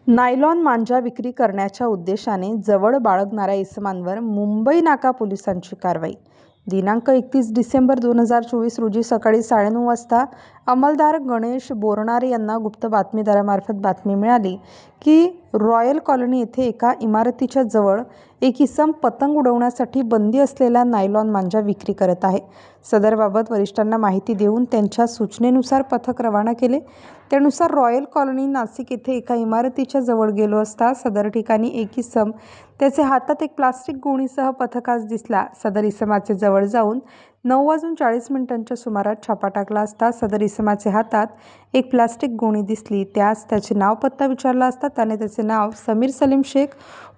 Nylon मांजा विक्री करण्याच्या उद्देशाने जवळ बाळगणाऱ्या इसमांवर मुंबई नाका पोलिसांची कारवाई। दिनांक 31 डिसेंबर 2024 रोजी सकाळी 9:30 वाजता अंमलदार गणेश बोरनारे यांना गुप्त बातमीदारामार्फत बातमी मिळाली की रॉयल कॉलनी येथे एका इमारतीच्या जवळ एक इसम पतंग उडवण्यासाठी बंदी असलेला नायलॉन मांजा विक्री करत आहे। सदरबाबत वरिष्ठांना माहिती देऊन त्यांच्या सूचनेनुसार पथक रवाना केले। त्यानुसार रॉयल कॉलनी नाशिक येथे एका इमारतीच्या जवळ गेलो असता सदर ठिकाणी एक इसम त्याचे हातात एक प्लास्टिक गोणीसह पथकास दिसला। सदर इसमाचे जवळ जाऊन 9:40 सुमारास छापा टाकला असता सदर इसमाचे हातात एक प्लास्टिक गोणी दिसली। त्यास त्याचे नाव पत्ता विचारला असता त्याने त्याचे नाव समीर सलीम शेख,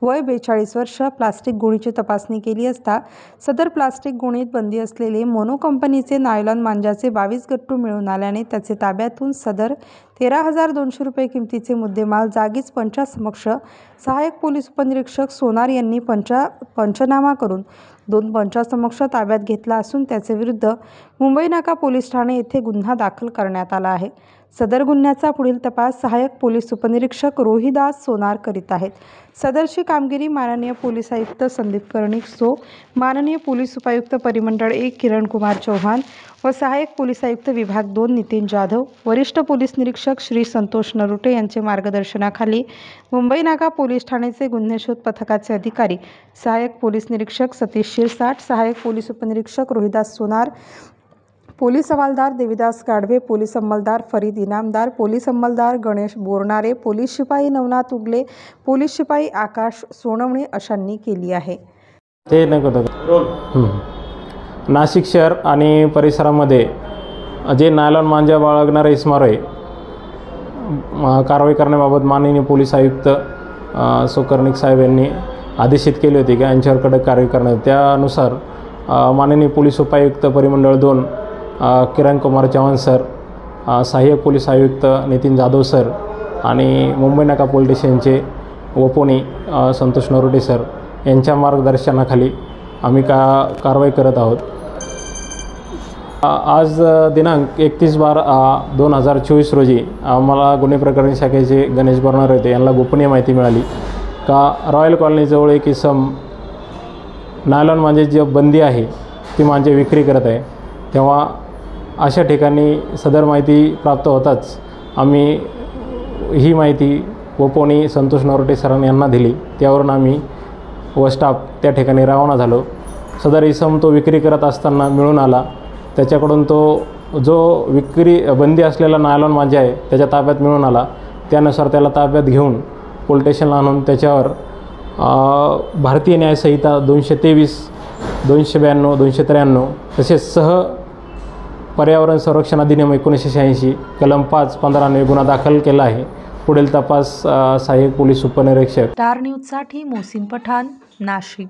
वय 42 वर्ष, प्लास्टिक गोणीची तपासणी केली असता सदर प्लास्टिक गोणीत बंदी असलेले मोनो कंपनीचे नायलॉन मांजाचे 22 गट्टू मिळून आल्याने त्याचे ताब्यातून सदर 13,200 रुपये किमतीचे मुद्देमाल जागीच पंचासमक्ष सहाय्यक पोलीस उपनिरीक्षक सोनार यांनी पंचनामा करून 2 पंचासमक्ष ताब्यात घेतला असून त्याचे विरुद्ध मुंबई नाका पोलीस ठाणे येथे गुन्हा दाखल करण्यात आला आहे। सदर गुन्ह्याचा पुढील तपास सहाय्यक पोलीस उपनिरीक्षक रोहिदास सोनार करीत आहेत। सदरची कामगिरी माननीय पोलीस आयुक्त संदीप कर्णिक सो, माननीय पोलीस उपायुक्त परिमंडळ 1 किरण कुमार चौहान व सहाय्यक पोलीस आयुक्त विभाग 2 नितीन जाधव, वरिष्ठ पोलीस निरीक्षक श्री संतोष नरुटे यांचे मार्गदर्शनाखाली मुंबई नाका पोलीस ठाण्याचे गुन्हेशोध पथकाचे अधिकारी सहाय्यक पोलीस निरीक्षक सतीश शिरसाट, सहाय्यक पोलीस उपनिरीक्षक रोहिदास सोनार, पोलीस हवालदार देविदास गाढवे, पोलीस अंमलदार फरीद इनामदार, पोलीस अंमलदार गणेश बोरनारे, पोलीस शिपाई नवनाथ उगले, पोलीस शिपाई आकाश सोनवणे अशांनी केली आहे। ते नाशिक शहर आणि परिसरामध्ये जे नायलॉन मांजा बाळगणारे इसमार आहे कारवाई करण्याबाबत माननीय पोलीस आयुक्त सो कर्णिक साहेब यांनी आदेशित केले होते की यांच्यावर कडक कारवाई करण्यात। त्यानुसार माननीय पोलीस उपायुक्त परिमंडळ 2 किरण कुमार चौहान सर, सहाय्यक पोलीस आयुक्त नितीन जाधव सर आणि मुंबई नाका पोलीस स्टेशनचे वपोनी संतोष नरुटे सर यांच्या मार्गदर्शनाखाली आम्ही कारवाई करत आहोत। आज दिनांक 31/12/2024 रोजी आम्हाला गुन्हे प्रकरण शाखेचे गणेश बोरनारे होते यांना गोपनीय माहिती मिळाली का रॉयल कॉलनीजवळ एक इसम नायलॉन मांजे जी बंदी आहे ती मांजे विक्री करत आहे। तेव्हा अशा ठिकाणी सदर माहिती प्राप्त होताच आम्ही ही माहिती वपोनी संतोष नरुटे सरांनी यांना दिली। त्यावरून आम्ही व स्टाफ त्या ठिकाणी रवाना झालो। सदर इसम तो विक्री करत असताना मिळून आला। त्याच्याकडून तो जो विक्री बंदी असलेला नायलॉन मांजा आहे त्याच्या ताब्यात मिळून आला। त्यानुसार त्याला ताब्यात घेऊन पोलीस स्टेशनला आणून त्याच्यावर भारतीय न्याय संहिता 223, 292, 293 तसेच पर्यावरण संरक्षण अधिनियम 1986 कलम 5, 15 ने गुन्हा दाखल केला आहे। पुढील तपास सहाय्यक पोलीस उपनिरीक्षक। स्टार न्यूजसाठी मोहसिन पठाण, नाशिक।